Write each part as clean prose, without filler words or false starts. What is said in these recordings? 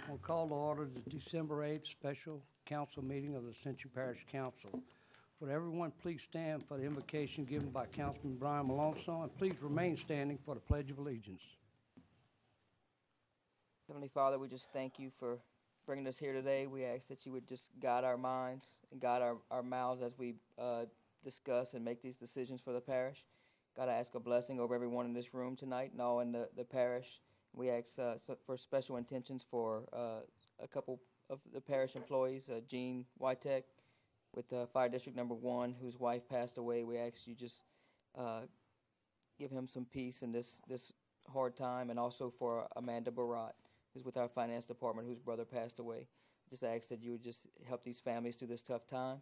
We'll call to order the December 8th special council meeting of the Ascension Parish Council. Would everyone please stand for the invocation given by Councilman Brian Malonson, and please remain standing for the Pledge of Allegiance. Heavenly Father, we just thank you for bringing us here today. We ask that you would just guide our minds and guide our mouths as we discuss and make these decisions for the parish. God, I ask a blessing over everyone in this room tonight and all in the parish. We ask for special intentions for a couple of the parish employees, Gene Wytek with Fire District Number 1, whose wife passed away. We ask you just give him some peace in this hard time, and also for Amanda Barat, who's with our finance department, whose brother passed away. Just ask that you would just help these families through this tough time,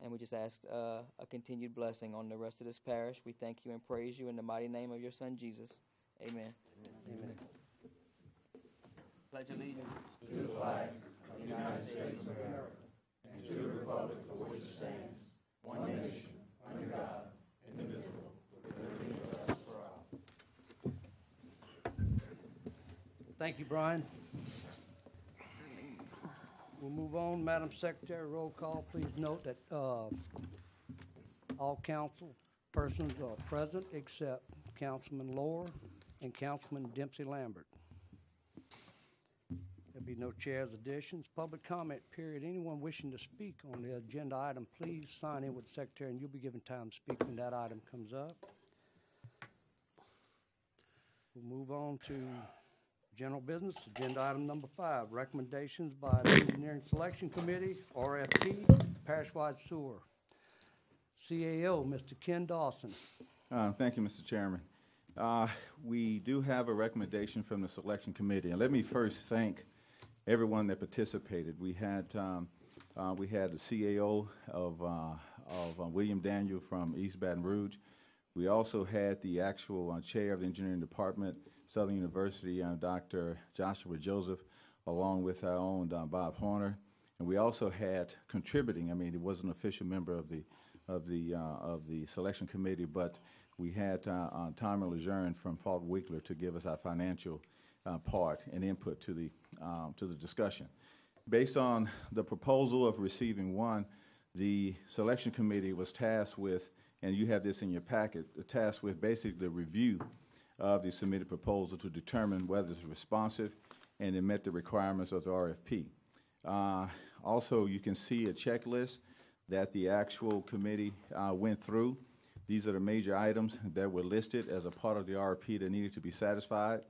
and we just ask a continued blessing on the rest of this parish. We thank you and praise you in the mighty name of your Son, Jesus. Amen. Amen. Amen. Pledge allegiance to the flag of the United States of America and to the republic for which it stands, one nation, under God, indivisible, with liberty and justice for all. Thank you, Brian. We'll move on. Madam Secretary, roll call. Please note that all council persons are present except Councilman Lohr and Councilman Dempsey Lambert. There'll be no chairs additions. Public comment period. Anyone wishing to speak on the agenda item, please sign in with the Secretary, and you'll be given time to speak when that item comes up. We'll move on to general business. Agenda item number 5, recommendations by the Engineering Selection Committee, RFP, Parish-wide sewer. CAO, Mr. Ken Dawson. Thank you, Mr. Chairman. We do have a recommendation from the Selection Committee, and let me first thank everyone that participated. We had the CAO of William Daniel from East Baton Rouge. We also had the actual chair of the engineering department, Southern University, Dr. Joshua Joseph, along with our own Bob Horner, and we also had contributing. I mean, it was an official member of the selection committee, but we had Tom Lejeune from Falk Wickler to give us our financial part and input to the discussion. Based on the proposal of receiving one, the selection committee was tasked with, and you have this in your packet, tasked with basically the review of the submitted proposal to determine whether it's responsive and it met the requirements of the RFP. Also, you can see a checklist that the actual committee went through. These are the major items that were listed as a part of the RFP that needed to be satisfied.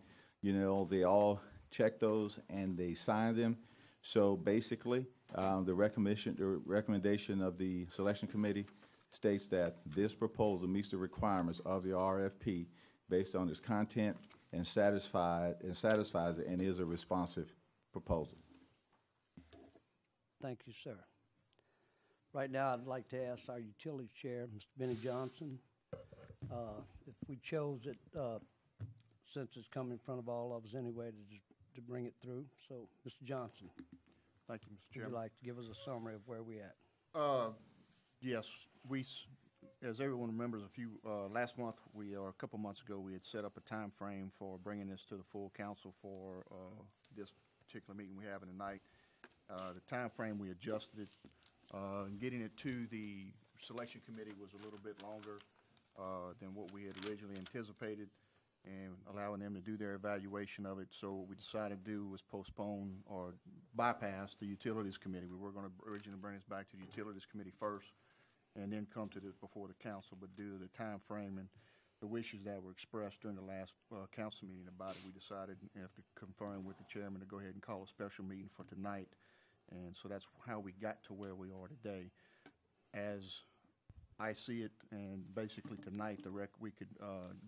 You know, they all checked those and they signed them. So basically, the recommendation of the selection committee states that this proposal meets the requirements of the RFP based on its content and satisfies it and is a responsive proposal. Thank you, sir. Right now, I'd like to ask our utilities chair, Mr. Benny Johnson, if we chose it, since it's coming in front of all of us anyway, to bring it through. So, Mr. Johnson. Thank you, Mr. Chairman. Would you like to give us a summary of where we're at? Yes, as everyone remembers, last month or a couple months ago, we had set up a time frame for bringing this to the full council for this particular meeting we have tonight. The time frame, we adjusted it. Getting it to the selection committee was a little bit longer than what we had originally anticipated, and allowing them to do their evaluation of it. So what we decided to do was postpone or bypass the utilities committee. We were going to originally bring this back to the utilities committee first and then come to this before the council, but due to the time frame and the wishes that were expressed during the last council meeting about it, we decided, after conferring with the chairman, to go ahead and call a special meeting for tonight. And so that's how we got to where we are today. As I see it, and basically tonight, we could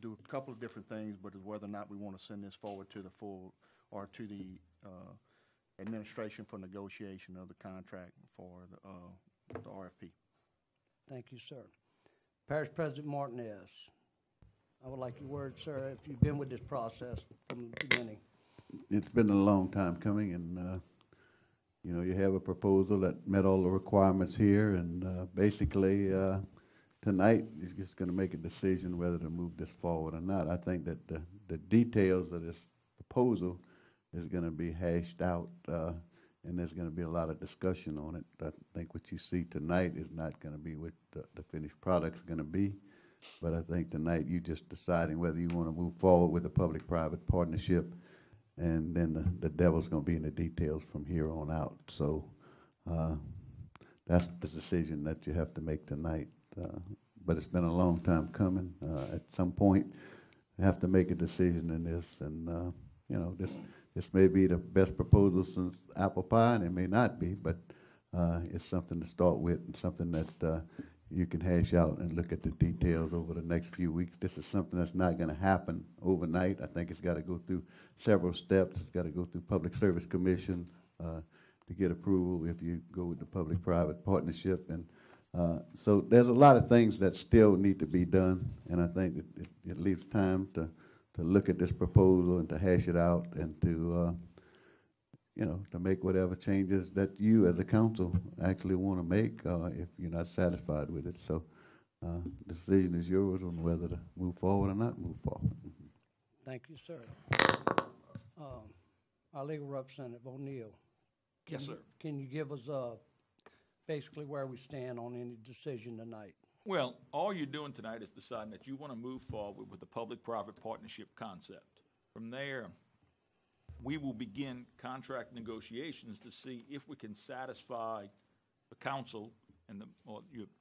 do a couple of different things, but whether or not we want to send this forward to the full or to the administration for negotiation of the contract for the RFP. Thank you, sir. Parish President Martinez, I would like your word, sir, if you've been with this process from the beginning. It's been a long time coming, and you know, you have a proposal that met all the requirements here, and basically tonight is just going to make a decision whether to move this forward or not. I think that the details of this proposal is going to be hashed out, and there's going to be a lot of discussion on it. I think what you see tonight is not going to be what the finished product's going to be, but I think tonight you just deciding whether you want to move forward with a public-private partnership, and then the devil's going to be in the details from here on out. So that's the decision that you have to make tonight. But it's been a long time coming. At some point, you have to make a decision in this, and you know, this may be the best proposal since apple pie, and it may not be, but it's something to start with, and something that you can hash out and look at the details over the next few weeks. This is something that's not going to happen overnight. I think it's got to go through several steps. It's got to go through Public Service Commission to get approval if you go with the public-private partnership. And so there's a lot of things that still need to be done, and I think it leaves time to look at this proposal and to hash it out and to you know, to make whatever changes that you as a council actually want to make if you're not satisfied with it. So the decision is yours on whether to move forward or not move forward. Thank you, sir. Our legal representative, O'Neill. Yes, sir. Can you give us basically where we stand on any decision tonight? Well, all you're doing tonight is deciding that you want to move forward with the public-private partnership concept. From there, we will begin contract negotiations to see if we can satisfy the council and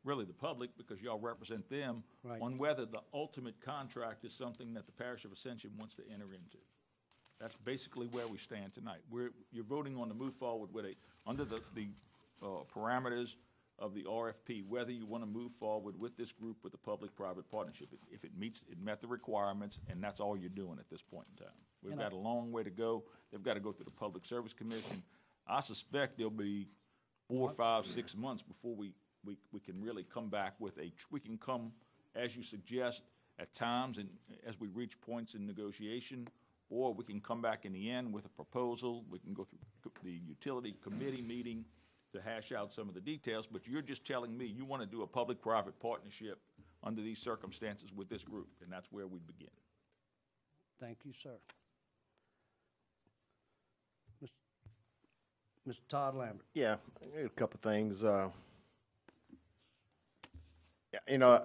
really the public, because y'all represent them, Right. on whether the ultimate contract is something that the Parish of Ascension wants to enter into. That's basically where we stand tonight. You're voting on to move forward with under the parameters of the RFP, whether you want to move forward with this group with the public-private partnership. If it met the requirements, and that's all you're doing at this point in time. We've got a long way to go. They've got to go through the Public Service Commission. I suspect there'll be 4, 5, 6 months before we can really come back with we can come, as you suggest, at times, and as we reach points in negotiation, or we can come back in the end with a proposal. We can go through the utility committee meeting to hash out some of the details, but you're just telling me you want to do a public-private partnership under these circumstances with this group, and that's where we begin. Thank you, sir. Mr. Todd Lambert. Yeah, a couple things. You know,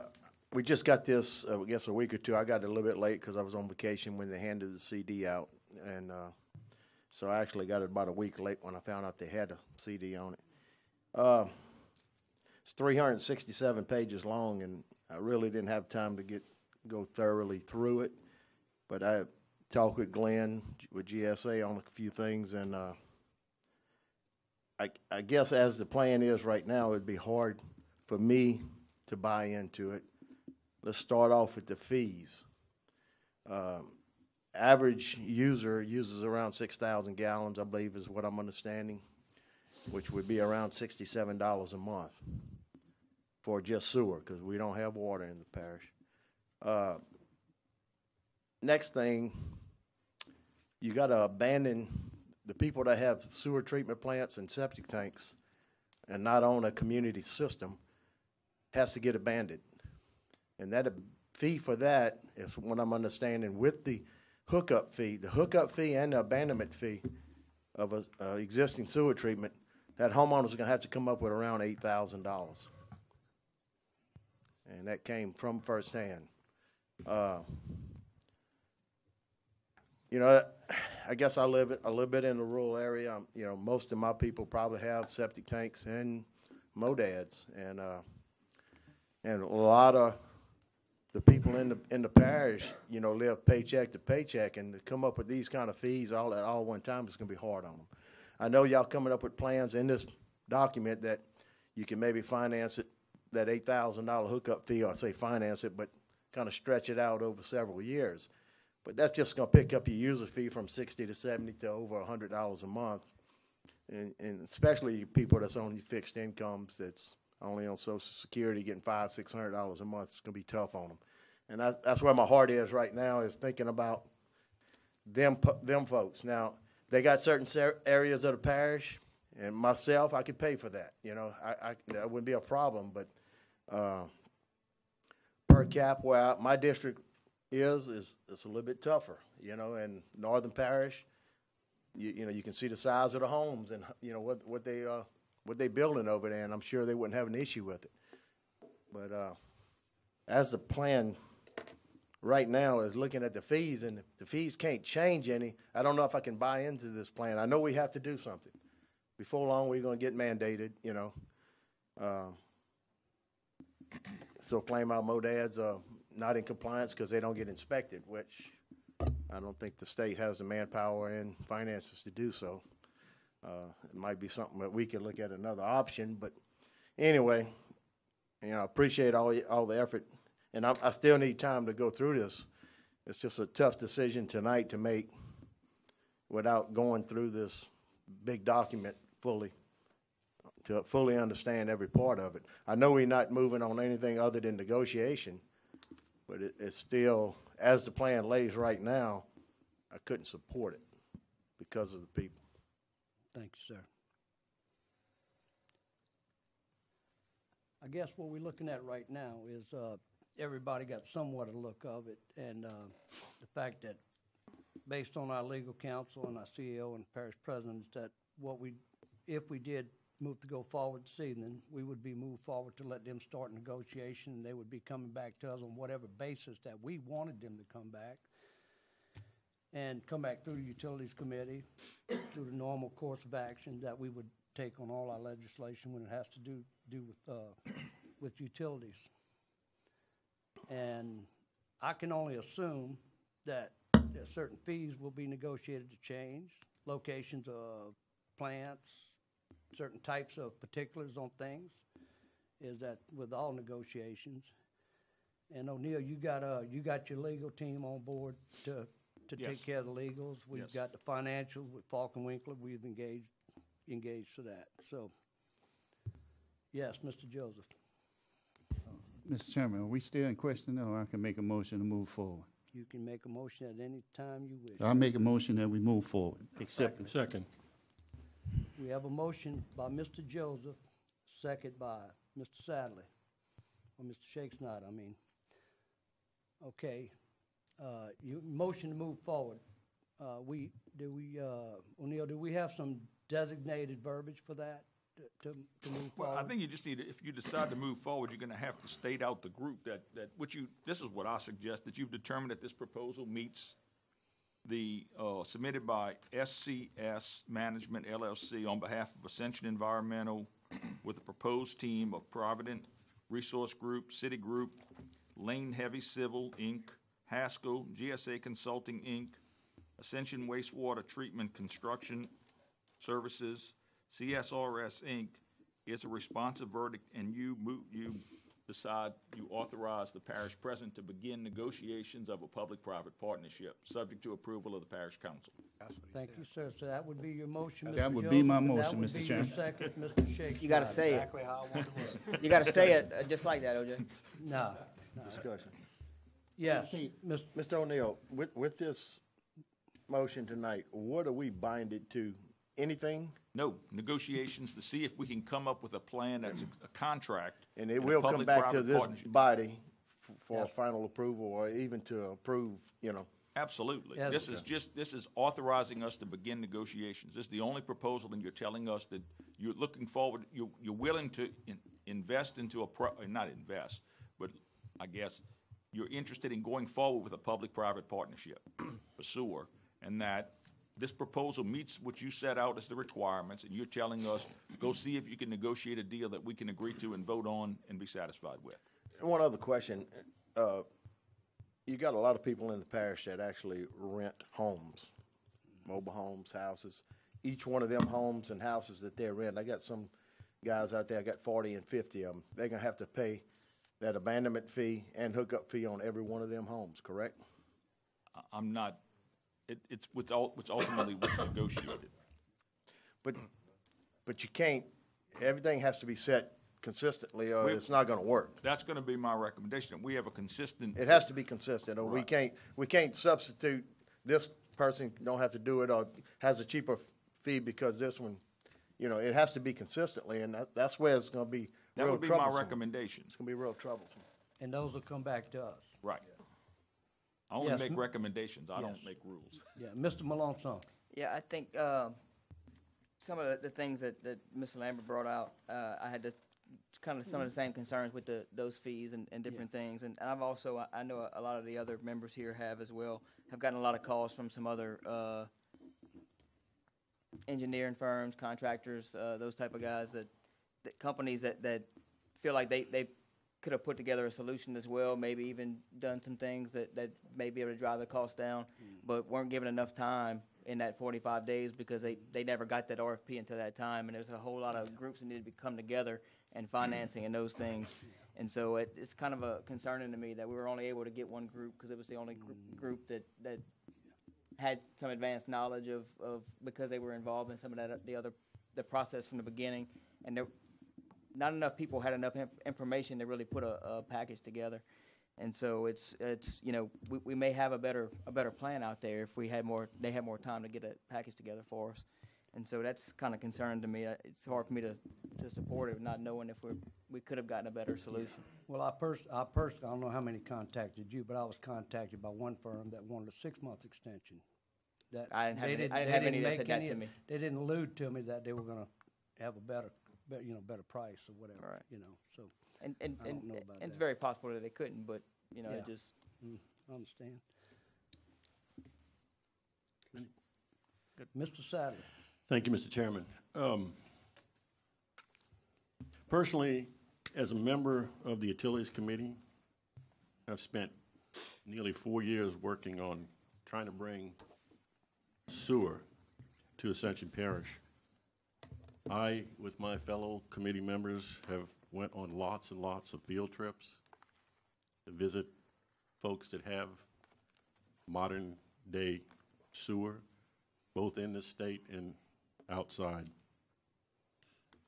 we just got this, I guess, a week or two. I got it a little bit late because I was on vacation when they handed the CD out, and so I actually got it about a week late when I found out they had a CD on it. It's 367 pages long, and I really didn't have time to go thoroughly through it. But I talked with Glenn, with GSA, on a few things, and I guess as the plan is right now, it'd be hard for me to buy into it. Let's start off with the fees. Average user uses around 6,000 gallons, I believe is what I'm understanding, which would be around $67 a month for just sewer, because we don't have water in the parish. Next thing, you got to abandon the people that have sewer treatment plants and septic tanks and not own a community system has to get abandoned. And that fee for that is what I'm understanding with the hookup fee and the abandonment fee of a existing sewer treatment, that homeowner's going to have to come up with around $8,000. And that came from firsthand. You know, I guess I live a little bit in a rural area. You know, most of my people probably have septic tanks and modads, and a lot of the people in the parish, you know, live paycheck to paycheck, and to come up with these kind of fees all at all one time is going to be hard on them. I know y'all coming up with plans in this document that you can maybe finance it, that $8,000 hookup fee, or say finance it, but kind of stretch it out over several years. But that's just going to pick up your user fee from $60 to $70 to over $100 a month, and especially people that's on fixed incomes, that's only on Social Security, getting $500, $600 a month. It's going to be tough on them, and that's where my heart is right now, is thinking about them folks. Now, they got certain areas of the parish, and myself, I could pay for that. You know, that wouldn't be a problem. But per cap, where my district is a little bit tougher. You know, and Northern Parish, you know, you can see the size of the homes and, you know, what they building over there, and I'm sure they wouldn't have an issue with it. But as the plan right now is looking at the fees, and the fees can't change any, I don't know if I can buy into this plan. I know we have to do something. Before long, we're going to get mandated, you know. So claim our MODADs are not in compliance because they don't get inspected, which I don't think the state has the manpower and finances to do so. It might be something that we could look at another option, but anyway, you know, I appreciate all the effort, and I still need time to go through this. It's just a tough decision tonight to make without going through this big document fully, to fully understand every part of it. I know we're not moving on anything other than negotiation, but it's still, as the plan lays right now, I couldn't support it because of the people. Thank you, sir. I guess what we're looking at right now is everybody got somewhat a look of it, and the fact that based on our legal counsel and our CEO and parish presidents, that if we did move to go forward this evening, we would be moved forward to let them start negotiation, and they would be coming back to us on whatever basis that we wanted them to come back, and come back through the Utilities Committee, through the normal course of action that we would take on all our legislation when it has to do with utilities. And I can only assume that certain fees will be negotiated to change, locations of plants, certain types of particulars on things, is that with all negotiations. And O'Neill, you got your legal team on board to Yes. take care of the legals. We've Yes. got the financials with Falk and Winkler. We've engaged for that. So, yes, Mr. Joseph. Mr. Chairman, are we still in question, or I can make a motion to move forward? You can make a motion at any time you wish. I'll make a motion that we move forward. Accept. Second. We have a motion by Mr. Joseph, second by Mr. Sadler, or Mr. Shakespeare, I mean. Okay, you motion to move forward. O'Neill, do we have some designated verbiage for that to move Well, forward? I think you just need to, if you decide to move forward, you're gonna have to state out the group that this is what I suggest, that you've determined that this proposal meets the, submitted by SCS Management LLC on behalf of Ascension Environmental with a proposed team of Provident Resource Group, Citigroup, Lane Heavy Civil, Inc., Haskell, GSA Consulting, Inc., Ascension Wastewater Treatment Construction Services, CSRS, Inc., is a responsive verdict, and you decide, you authorize the parish president to begin negotiations of a public-private partnership, subject to approval of the parish council. Thank you, sir. So that would be your motion, Mr. That would be my Joseph, and motion, that Mr. would be Chairman. your second, Mr. Shakespeare. You gotta say it. Exactly how I want to work. You gotta say it just like that, OJ. No. Discussion. Yes, Mr. Mr. O'Neill, with this motion tonight, what are we binded to? Anything? No, negotiations to see if we can come up with a plan that's a contract. And it and a will come back to public-private this partnership. body for final approval, or even to approve, you know. Absolutely. Yeah. This is authorizing us to begin negotiations. This is the only proposal, and you're telling us that you're looking forward, you're willing to invest into not invest, but I guess you're interested in going forward with a public-private partnership for sewer, and that this proposal meets what you set out as the requirements, and you're telling us, go see if you can negotiate a deal that we can agree to and vote on and be satisfied with. And one other question. You got a lot of people in the parish that actually rent homes, mobile homes, houses. Each one of them homes and houses that they rent, I got some guys out there, I got 40 and 50 of them. They're going to have to pay that abandonment fee and hookup fee on every one of them homes, correct? I'm not, it's what's ultimately what's negotiated. But you can't, everything has to be set consistently or it's not going to work. That's going to be my recommendation. We have a consistent. It has to be consistent, or Right. we can't substitute, this person don't have to do it or has a cheaper fee because this one, you know, it has to be consistently, and that's where it's going to be That real would be troublesome. my recommendation. It's going to be real troublesome. And those will come back to us. Right. I only Yes, make recommendations. I yes. don't make rules. Yeah, Mr. Melanson. Yeah, I think some of the things that Mr. Lambert brought out, I had to kind of some of the same concerns with those fees and different things. And I've also, I know a lot of the other members here have as well, have gotten a lot of calls from some other engineering firms, contractors, those type of guys that companies that feel like they could have put together a solution as well, maybe even done some things that may be able to drive the cost down, but weren't given enough time in that 45 days because they never got that RFP until that time, and there's a whole lot of groups that needed to come together and financing and those things. And so it's kind of a concerning to me that we were only able to get one group because it was the only group that had some advanced knowledge of because they were involved in some of that the process from the beginning, and there, not enough people had enough information to really put a package together. And so it's you know, we may have a better plan out there if they had more time to get a package together for us. And so that's kind of concerning to me. It's hard for me to support it, not knowing if we could have gotten a better solution. Well, I personally, I don't know how many contacted you, but I was contacted by one firm that wanted a 6-month extension. That I didn't have any that said that to me. They didn't allude to me that they were going to have a better price or whatever. Right. You know, so And I don't know about it's that. very possible that they couldn't, but you know, it Yeah. just I understand. Mr. Sadler. Thank you, Mr. Chairman. Personally, as a member of the Utilities Committee, I've spent nearly 4 years working on trying to bring sewer to Ascension Parish. I, with my fellow committee members, have went on lots and lots of field trips to visit folks that have modern-day sewer, both in the state and outside.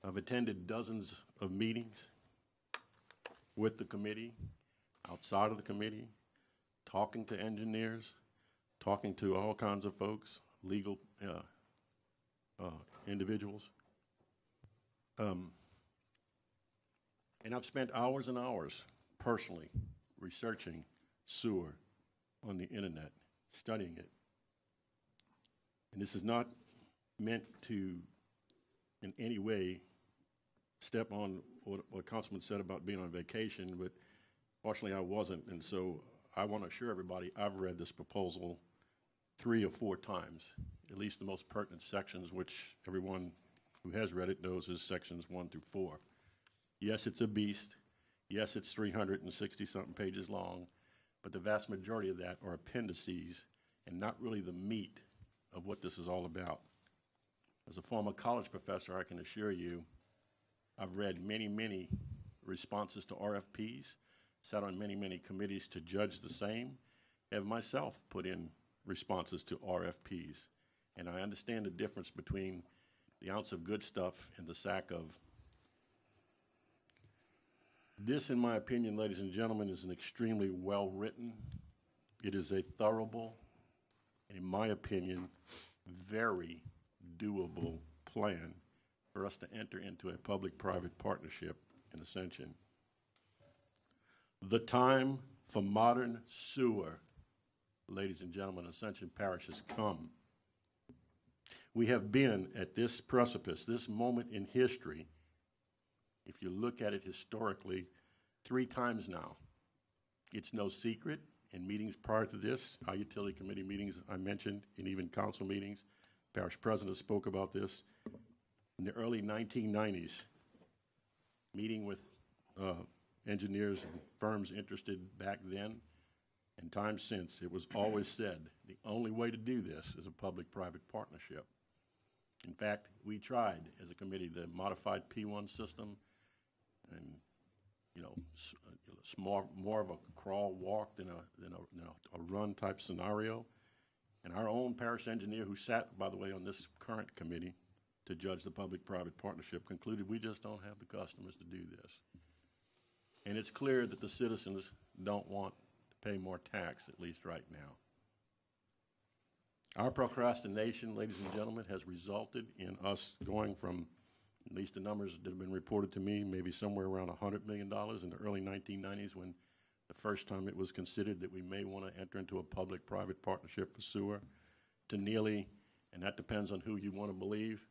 I've attended dozens of meetings with the committee, outside of the committee, talking to engineers, talking to all kinds of folks, legal individuals. And I've spent hours and hours personally researching sewer on the internet, studying it. And this is not meant to in any way step on what Councilman said about being on vacation, but fortunately I wasn't, and so I want to assure everybody I've read this proposal 3 or 4 times, at least the most pertinent sections, which everyone who has read it knows is sections 1 through 4. Yes, it's a beast. Yes, it's 360-something pages long, but the vast majority of that are appendices and not really the meat of what this is all about. As a former college professor, I can assure you, I've read many, many responses to RFPs, sat on many, many committees to judge the same, have myself put in responses to RFPs. And I understand the difference between the ounce of good stuff and the sack of. This, in my opinion, ladies and gentlemen, is an extremely well-written. It is a thorough, and in my opinion, very doable plan for us to enter into a public-private partnership in Ascension. The time for modern sewer, ladies and gentlemen, Ascension Parish has come. We have been at this precipice, this moment in history, if you look at it historically, 3 times now. It's no secret, in meetings prior to this, our utility committee meetings I mentioned, and even council meetings, parish president spoke about this. In the early 1990s, meeting with engineers and firms interested back then and times since, it was always said the only way to do this is a public-private partnership. In fact, we tried as a committee the modified P1 system, and it's more of a crawl walk than a run type scenario. And our own parish engineer, who sat, by the way, on this current committee to judge the public-private partnership, concluded we just don't have the customers to do this. And it's clear that the citizens don't want to pay more tax, at least right now. Our procrastination, ladies and gentlemen, has resulted in us going from, at least the numbers that have been reported to me, maybe somewhere around $100 million in the early 1990s, when the first time it was considered that we may want to enter into a public-private partnership for sewer, to nearly and that depends on who you want to believe,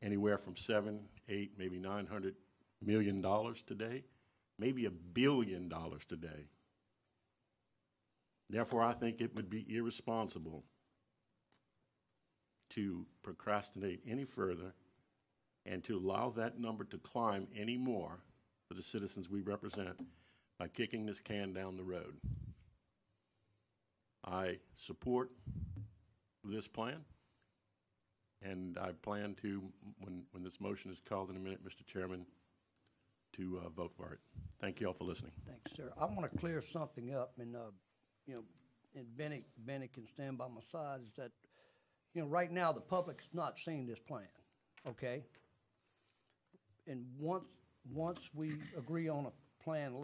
anywhere from 7, 8, maybe $900 million today, maybe $1 billion today. Therefore, I think it would be irresponsible to procrastinate any further and to allow that number to climb any more for the citizens we represent by kicking this can down the road. I support this plan, and I plan to, when this motion is called in a minute, Mr. Chairman, to vote for it. Thank you all for listening. Thanks, sir. I want to clear something up, and you know, and Benny can stand by my side. Is that, you know, right now the public's not seeing this plan, okay? And once we agree on a plan,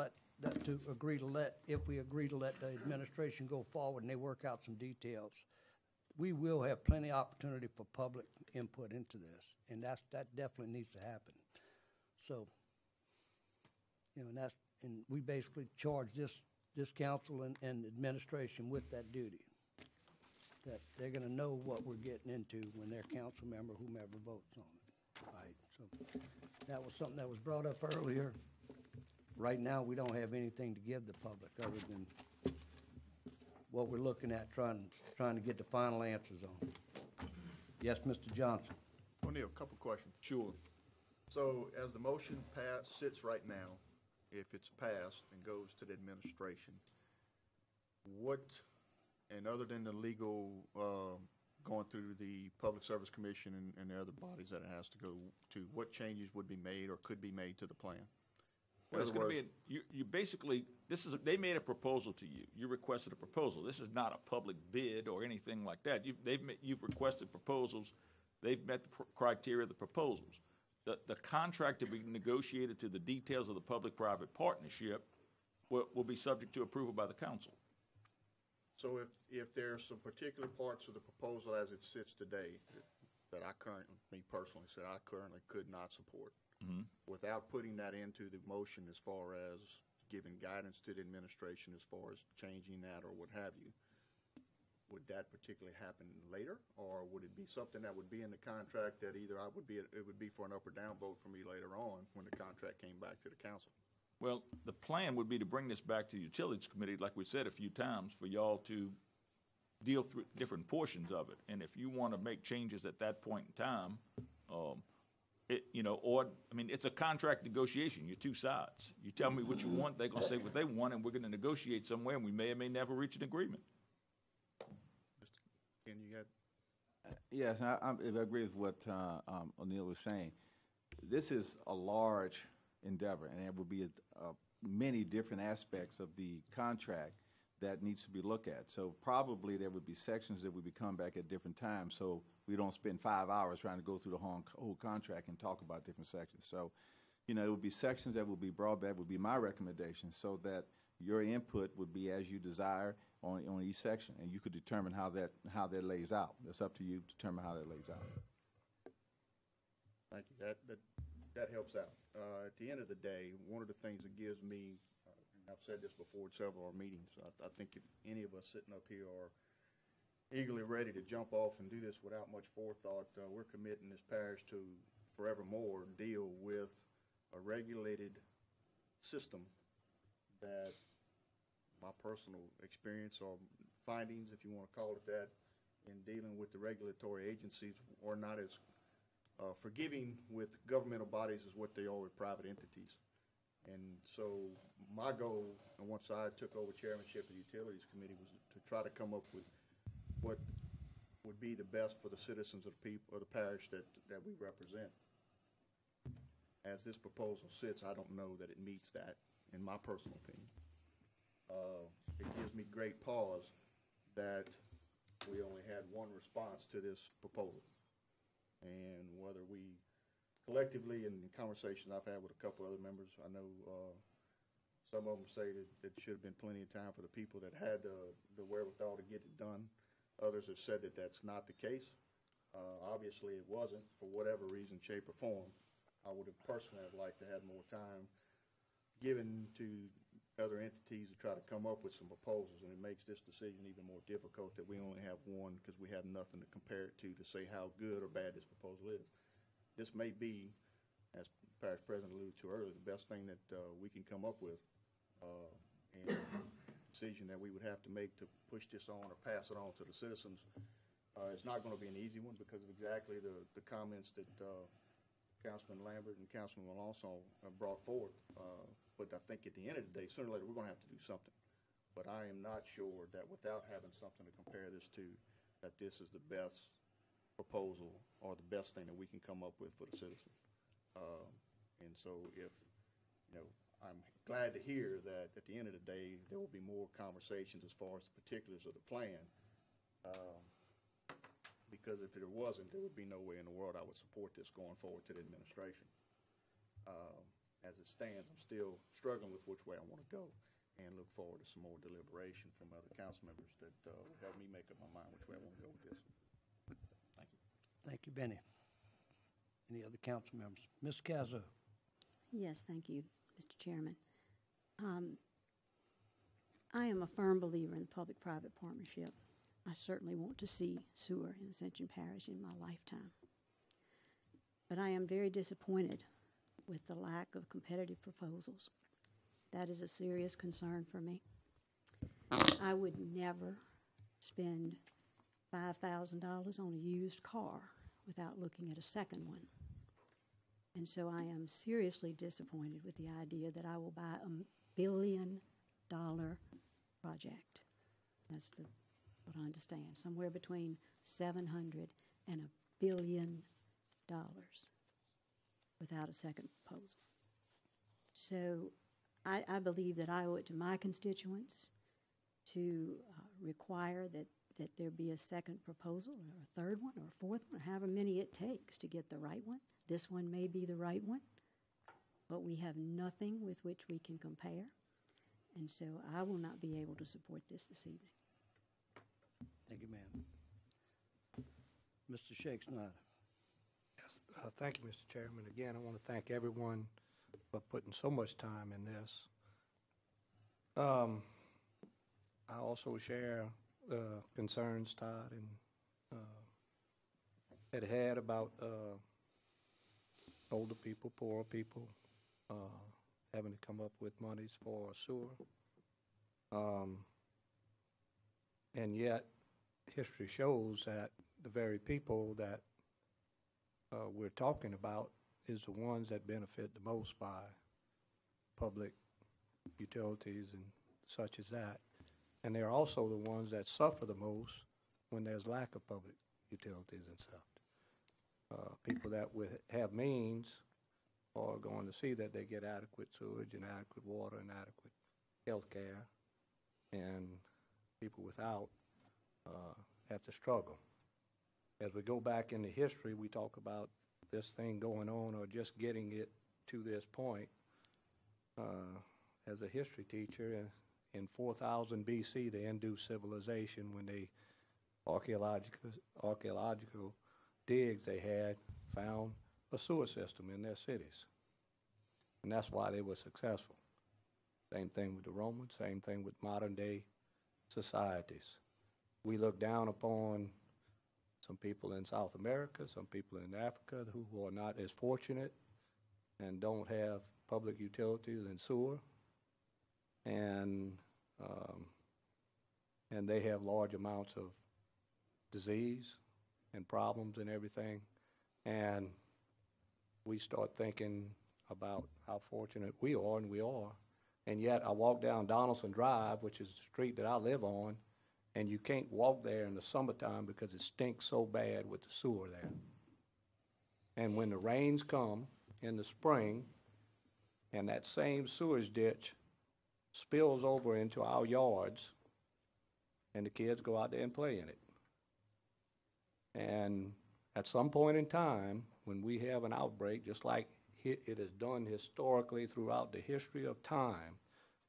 if we agree to let the administration go forward and they work out some details, we will have plenty of opportunity for public input into this, and that definitely needs to happen. So, you know, and we basically charge this council and administration with that duty, that they're going to know what we're getting into when their council member, whomever, votes on it. All right, so that was something that was brought up earlier. Right now, we don't have anything to give the public other than what we're looking at, trying to get the final answers on. Yes, Mr. Johnson. O'Neill, a couple questions. Sure. So as the motion sits right now, if it's passed and goes to the administration, and other than the legal, going through the Public Service Commission and the other bodies that it has to go to, what changes would be made or could be made to the plan? Well, it's going to be, you basically, they made a proposal to you. You requested a proposal. This is not a public bid or anything like that. You've requested proposals. They've met the criteria of the proposals. The contract to be negotiated to the details of the public-private partnership will be subject to approval by the council. So if there's some particular parts of the proposal as it sits today that me personally said I currently could not support, without putting that into the motion as far as giving guidance to the administration as far as changing that or what have you, would that particularly happen later, or would it be something that would be in the contract that either it would be for an up or down vote for me later on when the contract came back to the council? Well, the plan would be to bring this back to the Utilities Committee, like we said a few times, for y'all to deal through different portions of it. And if you want to make changes at that point in time, it's a contract negotiation. You're two sides. You tell me what you want, they're going to say what they want, and we're going to negotiate somewhere, and we may or may never reach an agreement. Mr. Ken, you got? Yes, I agree with what O'Neill was saying. This is a large endeavor, and there will be many different aspects of the contract that needs to be looked at. So probably there would be sections that would come back at different times, so we don't spend 5 hours trying to go through the whole contract and talk about different sections. So, you know, it would be sections that would be brought back, would be my recommendation, so that your input would be as you desire on each section, and you could determine how that lays out. It's up to you to determine how that lays out. Thank you. That helps out. At the end of the day, one of the things that gives me, and I've said this before at several of our meetings, I think if any of us sitting up here are eagerly ready to jump off and do this without much forethought, we're committing this parish to forevermore deal with a regulated system that my personal experience or findings, if you want to call it that, in dealing with the regulatory agencies are not as forgiving with governmental bodies as what they are with private entities. And so my goal, and once I took over chairmanship of the Utilities Committee, was to try to come up with what would be the best for the citizens of the people of the parish that we represent. As this proposal sits, I don't know that it meets that, in my personal opinion. It gives me great pause that we only had one response to this proposal. And whether we collectively, in conversations I've had with a couple other members, I know some of them say that there should have been plenty of time for the people that had the wherewithal to get it done. Others have said that that's not the case. Obviously, it wasn't for whatever reason, shape, or form. I would have personally liked to have more time given to other entities to try to come up with some proposals, and it makes this decision even more difficult that we only have one because we have nothing to compare it to say how good or bad this proposal is. This may be, as Parish President alluded to earlier, the best thing that we can come up with, and the decision that we would have to make to push this on or pass it on to the citizens. It's not going to be an easy one because of exactly the comments that Councilman Lambert and Councilman Melanson brought forth. But I think at the end of the day, sooner or later, we're going to have to do something. But I am not sure that without having something to compare this to, that this is the best proposal or the best thing that we can come up with for the citizens. And so if, I'm glad to hear that at the end of the day, there will be more conversations as far as the particulars of the plan. Because if there wasn't, there would be no way in the world I would support this going forward to the administration. As it stands, I'm still struggling with which way I want to go and look forward to some more deliberation from other council members that will help me make up my mind which way I want to go with this. Thank you. Thank you, Benny. Any other council members? Ms. Cazzo. Yes, thank you, Mr. Chairman. I am a firm believer in public-private partnership. I certainly want to see sewer in Ascension Parish in my lifetime. But I am very disappointed with the lack of competitive proposals. That is a serious concern for me. I would never spend $5,000 on a used car without looking at a second one. And so I am seriously disappointed with the idea that I will buy $1 billion project. That's what I understand, somewhere between 700 and $1 billion without a second proposal. So I believe that I owe it to my constituents to require that there be a second proposal or a third one or a fourth one, or however many it takes to get the right one. This one may be the right one, but we have nothing with which we can compare. And so I will not be able to support this evening. Thank you, ma'am. Mr. Shakes Snyder. Yes, thank you, Mr. Chairman. Again, I want to thank everyone for putting so much time in this. I also share the concerns Todd and had about older people, poorer people, having to come up with monies for sewer. And yet, history shows that the very people that we're talking about is the ones that benefit the most by public utilities and such as that. And they're also the ones that suffer the most when there's lack of public utilities and stuff. People that have means are going to see that they get adequate sewage and adequate water and adequate health care, and people without have to struggle. As we go back into history, we talk about this thing going on or just getting it to this point. As a history teacher, in 4000 BC, the Hindu civilization, when they archaeological digs they had, found a sewer system in their cities. And that's why they were successful. Same thing with the Romans, same thing with modern day societies. We look down upon some people in South America, some people in Africa who are not as fortunate and don't have public utilities and sewer, and they have large amounts of disease and problems and everything, and we start thinking about how fortunate we are, and we are, and yet I walk down Donaldson Drive, which is the street that I live on, and you can't walk there in the summertime because it stinks so bad with the sewer there. And when the rains come in the spring, and that same sewage ditch spills over into our yards, and the kids go out there and play in it. And at some point in time, when we have an outbreak, just like it is done historically throughout the history of time,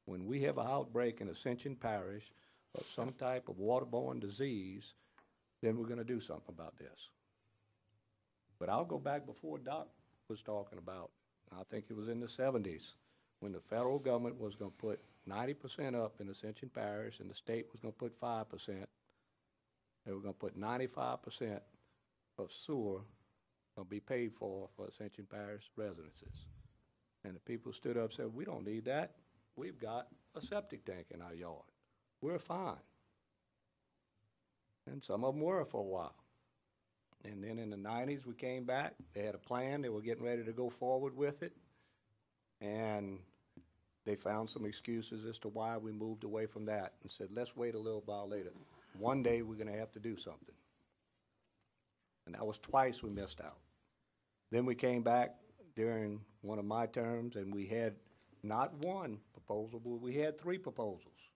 when we have an outbreak in Ascension Parish of some type of waterborne disease, then we're going to do something about this. But I'll go back before Doc was talking about, I think it was in the 70s, when the federal government was going to put 90% up in Ascension Parish, and the state was gonna put 5%. They were gonna put 95% of sewer gonna be paid for Ascension Parish residences. And the people stood up and said, we don't need that. We've got a septic tank in our yard. We're fine. And some of them were for a while. And then in the 90s, we came back. They had a plan. They were getting ready to go forward with it. And they found some excuses as to why we moved away from that and said, let's wait a little while later. One day we're going to have to do something. And that was twice we missed out. Then we came back during one of my terms, and we had not one proposal, but we had 3 proposals.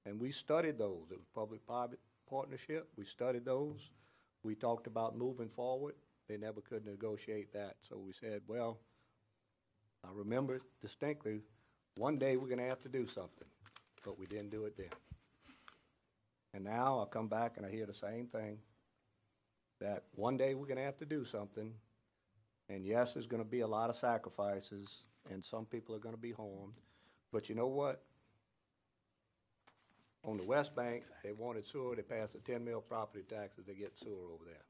And we studied those. It was public-private partnership. We studied those. We talked about moving forward. They never could negotiate that. So we said, well, I remember distinctly, one day we're going to have to do something. But we didn't do it then. And now I come back and I hear the same thing, that one day we're going to have to do something. And yes, there's going to be a lot of sacrifices, and some people are going to be harmed. But you know what? On the West Bank, they wanted sewer. They passed the 10 mil property taxes. They get sewer over there.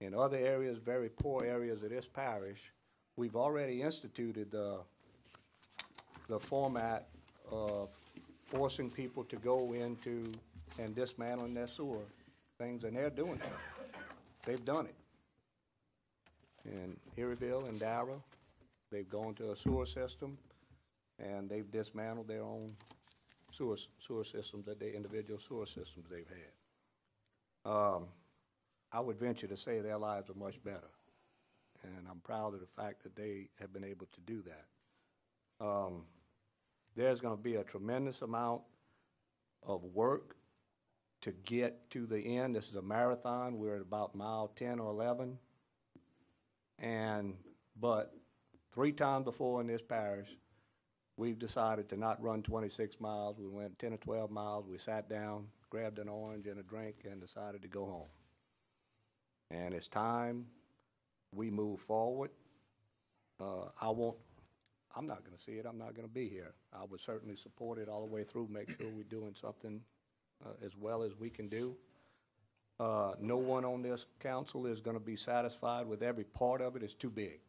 In other areas, very poor areas of this parish, we've already instituted the format of forcing people to go into and dismantling their sewer things, and they're doing it. They've done it. In Eerieville and Dara, they've gone to a sewer system, and they've dismantled their own sewer systems, that they individual sewer systems they've had. I would venture to say their lives are much better, and I'm proud of the fact that they have been able to do that. There's going to be a tremendous amount of work to get to the end. This is a marathon. We're at about mile 10 or 11. But 3 times before in this parish, we've decided to not run 26 miles. We went 10 or 12 miles. We sat down, grabbed an orange and a drink, and decided to go home. And it's time we move forward. I'm not going to see it. I'm not going to be here. I would certainly support it all the way through, make sure we're doing something as well as we can do. No one on this council is going to be satisfied with every part of it. It's too big.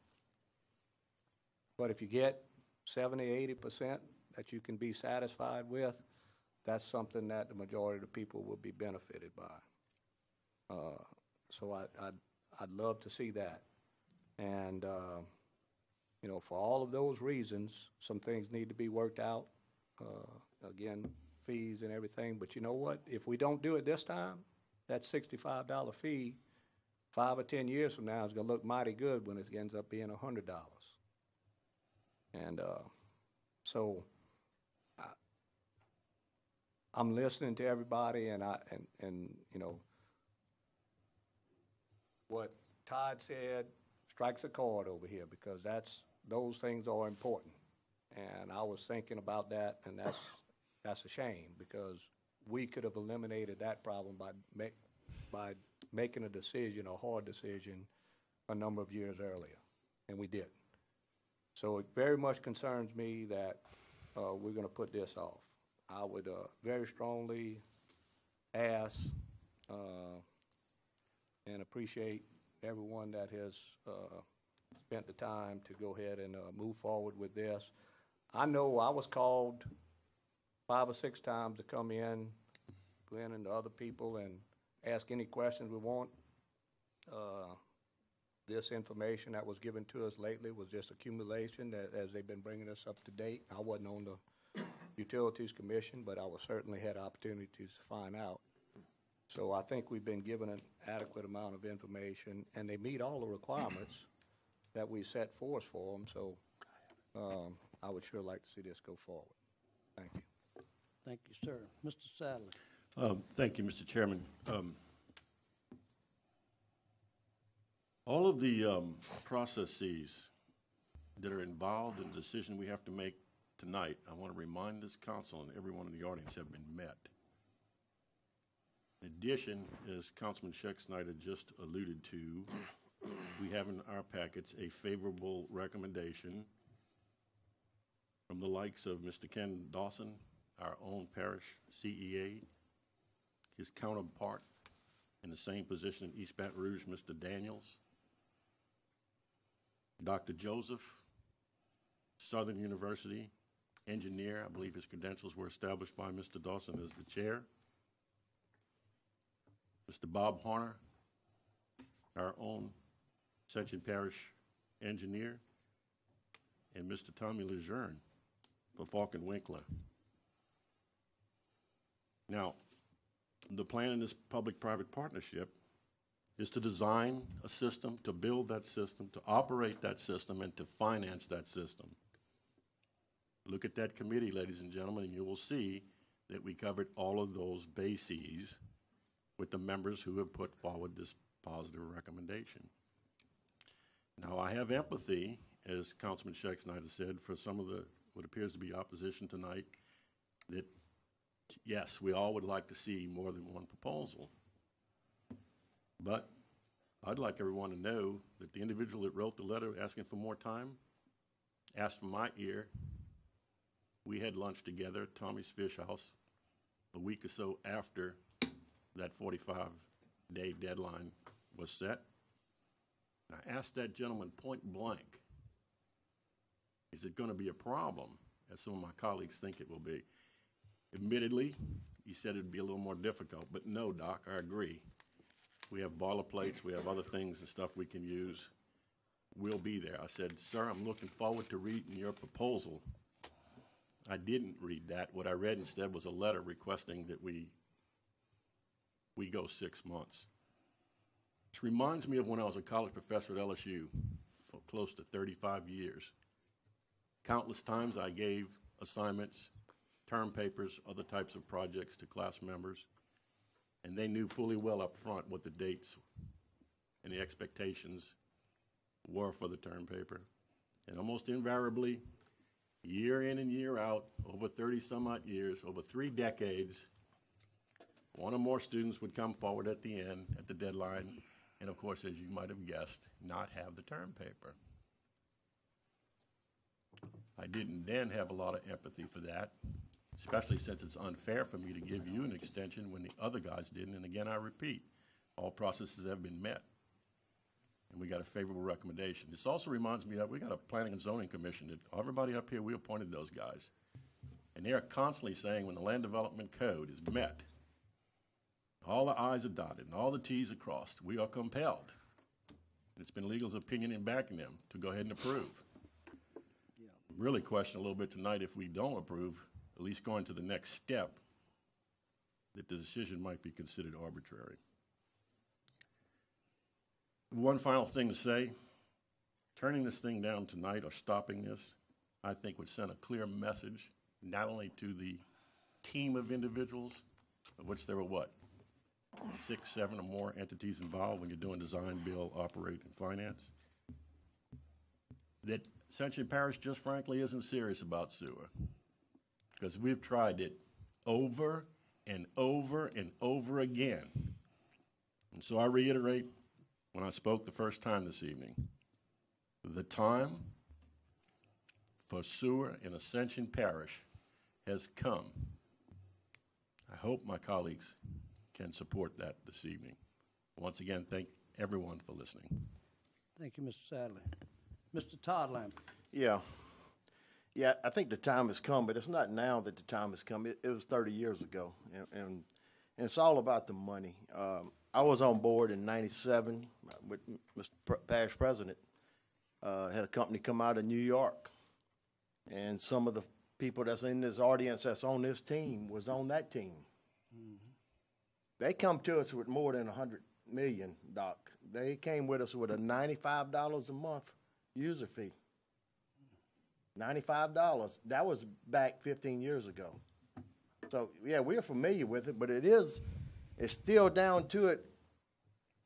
But if you get 70, 80% that you can be satisfied with, that's something that the majority of the people will be benefited by. So I'd love to see that. And, you know, for all of those reasons, some things need to be worked out. Again, fees and everything. But you know what? If we don't do it this time, that $65 fee, 5 or 10 years from now, is going to look mighty good when it ends up being $100. And so I'm listening to everybody, and you know, what Todd said strikes a chord over here, because those things are important. And I was thinking about that, and that's a shame, because we could have eliminated that problem by making a decision, a hard decision, a number of years earlier, and we didn't. So it very much concerns me that we're going to put this off. I would very strongly ask and appreciate everyone that has spent the time to go ahead and move forward with this. I know I was called 5 or 6 times to come in, Glenn and the other people, and ask any questions we want. This information that was given to us lately was just accumulation as they've been bringing us up to date. I wasn't on the Utilities Commission, but I certainly had opportunities to find out. So I think we've been given an adequate amount of information, and they meet all the requirements that we set forth for them. So I would sure like to see this go forward. Thank you. Thank you, sir. Mr. Sadler. Thank you, Mr. Chairman. All of the processes that are involved in the decision we have to make tonight, I want to remind this council and everyone in the audience, have been met. In addition, as Councilman Scheck-Snyder just alluded to, we have in our packets a favorable recommendation from from the likes of Mr. Ken Dawson, our own parish CEA, his counterpart in the same position in East Baton Rouge, Mr. Daniels, Dr. Joseph, Southern University engineer. I believe his credentials were established by Mr. Dawson as the chair. Mr. Bob Horner, our own Ascension Parish engineer, and Mr. Tommy Lejeune for Falk and Winkler. Now, the plan in this public-private partnership is to design a system, to build that system, to operate that system, and to finance that system. Look at that committee, ladies and gentlemen, and you will see that we covered all of those bases with the members who have put forward this positive recommendation. Now, I have empathy, as Councilman Scheck-Snyder said, for some of the, what appears to be opposition tonight, that, yes, we all would like to see more than one proposal. But I'd like everyone to know that the individual that wrote the letter asking for more time asked for my ear. We had lunch together at Tommy's Fish House a week or so after that 45-day deadline was set. And I asked that gentleman point blank, is it going to be a problem, as some of my colleagues think it will be? Admittedly, he said it'd be a little more difficult, but no, Doc, I agree. We have boilerplates, we have other things and stuff we can use. We'll be there. I said, sir, I'm looking forward to reading your proposal. I didn't read that. What I read instead was a letter requesting that we go 6 months. This reminds me of when I was a college professor at LSU for close to 35 years. Countless times I gave assignments, term papers, other types of projects to class members, and they knew fully well up front what the dates and the expectations were for the term paper. And almost invariably, year in and year out, over 30-some-odd years, over 3 decades, one or more students would come forward at the end, at the deadline, and of course, as you might have guessed, not have the term paper. I didn't then have a lot of empathy for that, especially since it's unfair for me to give you an extension when the other guys didn't. And again, I repeat, all processes have been met, and we got a favorable recommendation. This also reminds me that we got a Planning and Zoning Commission that everybody up here, we appointed those guys. And they are constantly saying when the Land Development Code is met, all the I's are dotted and all the T's are crossed, we are compelled, and it's been legal's opinion in backing them, to go ahead and approve. Yeah. Really question a little bit tonight if we don't approve, at least going to the next step, that the decision might be considered arbitrary. One final thing to say, turning this thing down tonight or stopping this, I think would send a clear message, not only to the team of individuals, of which there were what, 6, 7 or more entities involved when you're doing design, build, operate, and finance, that Ascension Parish just frankly isn't serious about sewer. Because we've tried it over and over and over again. And so I reiterate when I spoke the first time this evening, the time for sewer in Ascension Parish has come. I hope my colleagues can support that this evening. Once again, thank everyone for listening. Thank you, Mr. Sadler. Mr. Todd Lambert. Yeah, I think the time has come, but it's not now that the time has come. It was 30 years ago, and it's all about the money. I was on board in '97 with Mr. Parish President. Had a company come out of New York, and some of the people that's in this audience that's on this team was on that team. Mm-hmm. They come to us with more than $100 million, Doc. They came with us with a $95 a month user fee. $95. That was back 15 years ago. So, yeah, we're familiar with it, but it's still down to it.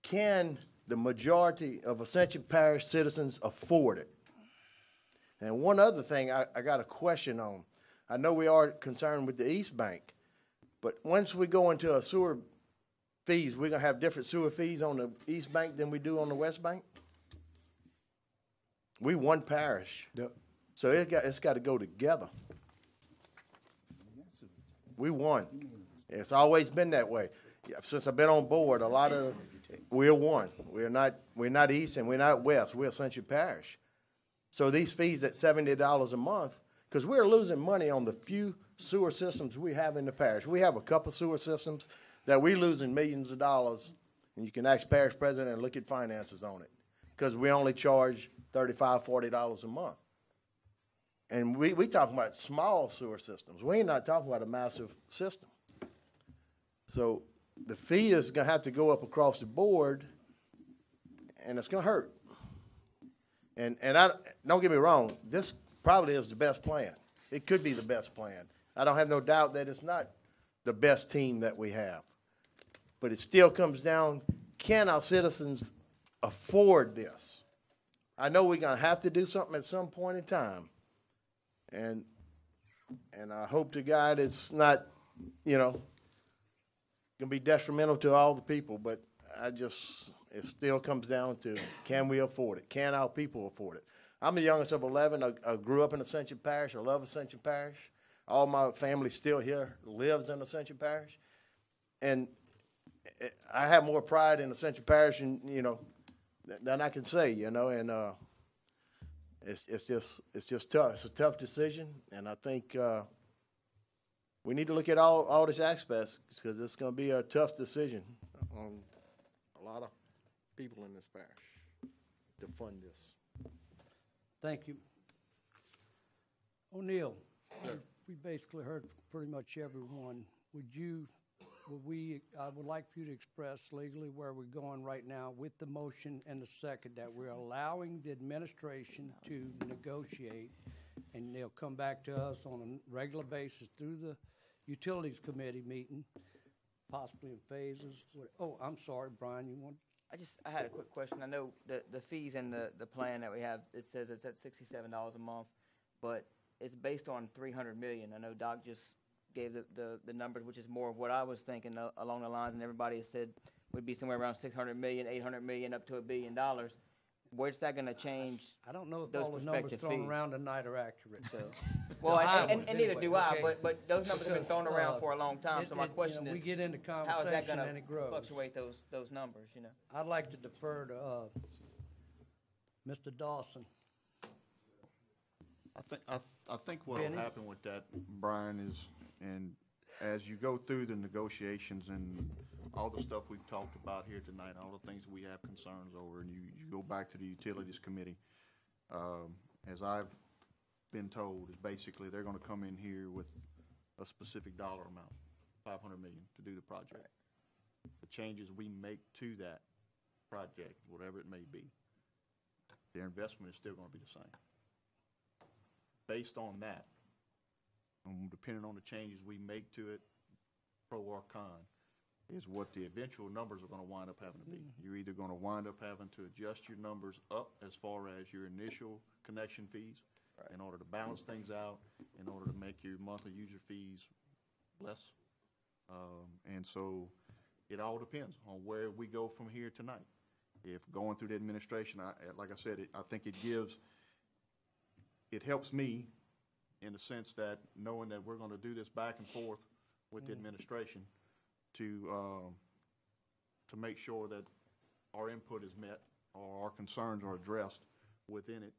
Can the majority of Ascension Parish citizens afford it? And one other thing I got a question on. I know we are concerned with the East Bank, but once we go into a sewer fees, we're going to have different sewer fees on the East Bank than we do on the West Bank? We one parish. So it's got to go together. We won. It's always been that way. Yeah, since I've been on board, we're one. We're not east and we're not west. We're Ascension Parish. So these fees at $70 a month, because we're losing money on the few sewer systems we have in the parish. We have a couple sewer systems that we're losing millions of dollars, and you can ask parish president and look at finances on it, because we only charge $35, $40 a month. And we talking about small sewer systems. We ain't not talking about a massive system. So the fee is going to have to go up across the board, and it's going to hurt. And don't get me wrong, this probably is the best plan. It could be the best plan. I don't have no doubt that it's not the best team that we have. But it still comes down, can our citizens afford this? I know we're going to have to do something at some point in time. And I hope to God it's not, going to be detrimental to all the people, but it still comes down to, can we afford it? Can our people afford it? I'm the youngest of 11. I grew up in Ascension Parish. I love Ascension Parish. All my family still here lives in Ascension Parish. And I have more pride in Ascension Parish than I can say, and it's just tough. It's a tough decision, and I think we need to look at all these aspects, because it's going to be a tough decision on a lot of people in this parish to fund this. Thank you. O'Neill, we basically heard pretty much everyone. I would like for you to express legally where we're going right now with the motion and the second, that we're allowing the administration to negotiate, and they'll come back to us on a regular basis through the Utilities Committee meeting, possibly in phases. Oh, I'm sorry, Brian, you want? I had a quick question. I know the fees in the plan that we have, it says it's at $67 a month, but it's based on $300 million. I know Doc just gave the numbers, which is more of what I was thinking along the lines, and everybody has said would be somewhere around $600 million, $800 million, up to $1 billion. Where's that going to change? I don't know if those all the numbers prospective thrown fees? around tonight are accurate. So, well, and neither anyway, do I, okay. but those numbers have been thrown around for a long time. So my question we is, get into how is that conversation going and it to grows. fluctuate those numbers? I'd like to defer to Mr. Dawson. I think what will happen with that, Brian, is, and as you go through the negotiations and all the stuff we've talked about here tonight, all the things we have concerns over, and you go back to the Utilities Committee, as I've been told, is basically they're going to come in here with a specific dollar amount, $500 million, to do the project. Right. The changes we make to that project, whatever it may be, their investment is still going to be the same. Based on that, depending on the changes we make to it, pro or con, is what the eventual numbers are going to wind up having to be. You're either going to wind up having to adjust your numbers up as far as your initial connection fees, right, in order to balance things out, in order to make your monthly user fees less. And so it all depends on where we go from here tonight. If going through the administration, like I said, I think it helps me in the sense that knowing that we're going to do this back and forth with the administration to make sure that our input is met or our concerns are addressed within it.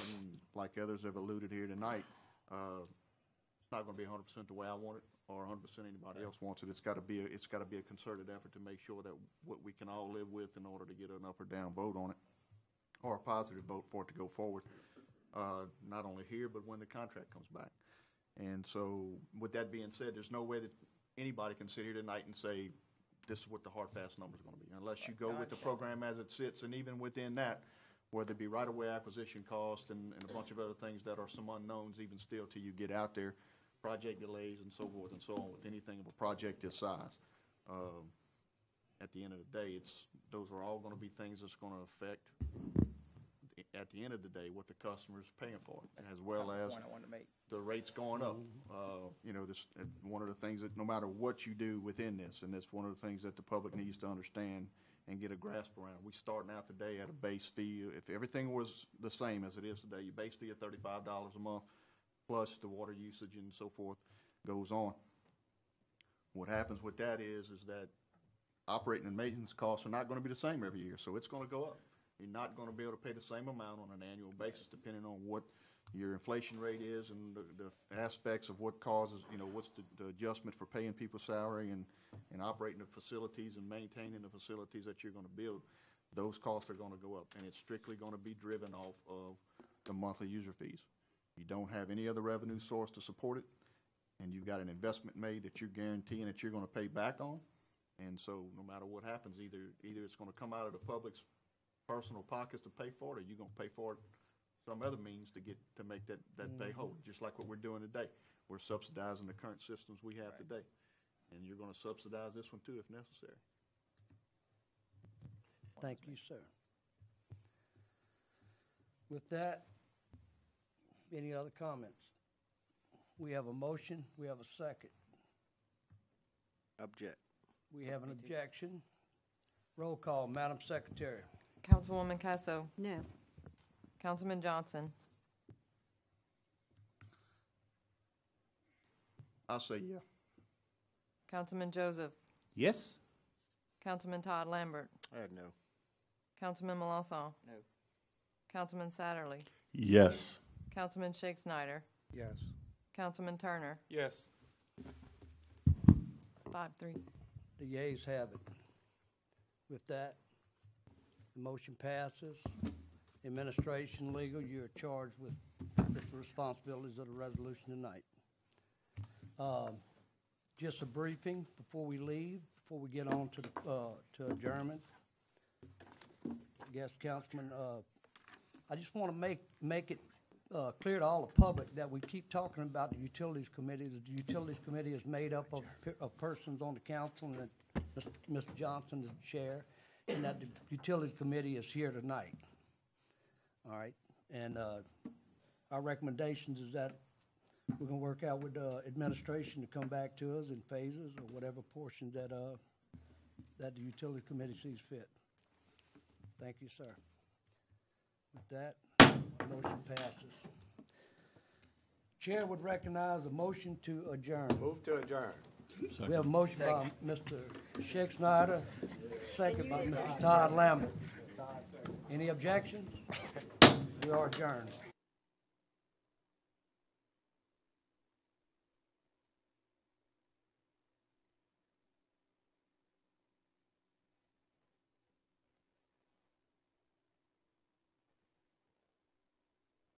And like others have alluded here tonight, it's not going to be 100% the way I want it or 100% anybody else wants it. It's got to be a concerted effort to make sure that what we can all live with in order to get an up or down vote on it, or a positive vote for it to go forward. Not only here, but when the contract comes back. And so with that being said, there's no way that anybody can sit here tonight and say, this is what the hard, fast number is going to be, unless you go with the program as it sits. And even within that, whether it be right-of-way acquisition cost and a bunch of other things that are some unknowns even still till you get out there, project delays and so forth and so on with anything of a project this size. At the end of the day, those are all going to be things that's going to affect, at the end of the day, what the customer's paying for, as well as the rates going up. This one of the things that no matter what you do within this, and that's one of the things that the public needs to understand, and get a grasp around. We starting out today at a base fee. If everything was the same as it is today, your base fee of $35 a month, plus the water usage and so forth goes on. What happens with that is that operating and maintenance costs are not going to be the same every year, so it's going to go up. You're not going to be able to pay the same amount on an annual basis, depending on what your inflation rate is and the aspects of what causes, what's the adjustment for paying people's salary and operating the facilities and maintaining the facilities that you're going to build. Those costs are going to go up, and it's strictly going to be driven off of the monthly user fees. You don't have any other revenue source to support it, and you've got an investment made that you're guaranteeing that you're going to pay back on. And so no matter what happens, either it's going to come out of the public's personal pockets to pay for it, or you're going to pay for it some other means to make that day whole, just like what we're doing today. We're subsidizing the current systems we have today, and you're going to subsidize this one too if necessary. Thank you, sir. With that, any other comments? We have a motion. We have a second. Object. We have an objection. Roll call, Madam Secretary. Councilwoman Casso. No. Councilman Johnson. I'll say yeah. Councilman Joseph. Yes? Councilman Todd Lambert. I had no. Councilman Melanson. No. Councilman Satterley. Yes. Councilman Shake Snyder. Yes. Councilman Turner. Yes. 5-3. The yeas have it. With that, the motion passes. Administration, legal, you're charged with the responsibilities of the resolution tonight. Just a briefing before we leave, before we get on to adjournment. I guess, Councilman, I just want to make it clear to all the public that we keep talking about the Utilities Committee. The Utilities Committee is made up of persons on the council, and that Mr. Johnson is the chair, and that the Utilities Committee is here tonight. All right, and our recommendations is that we're going to work out with the administration to come back to us in phases or whatever portion that the Utilities Committee sees fit. Thank you, sir. With that, motion passes. Chair would recognize a motion to adjourn. Move to adjourn. We have a motion by Mr. Shake Snyder, second by Mr. Todd Lambert. Any objections? We are adjourned.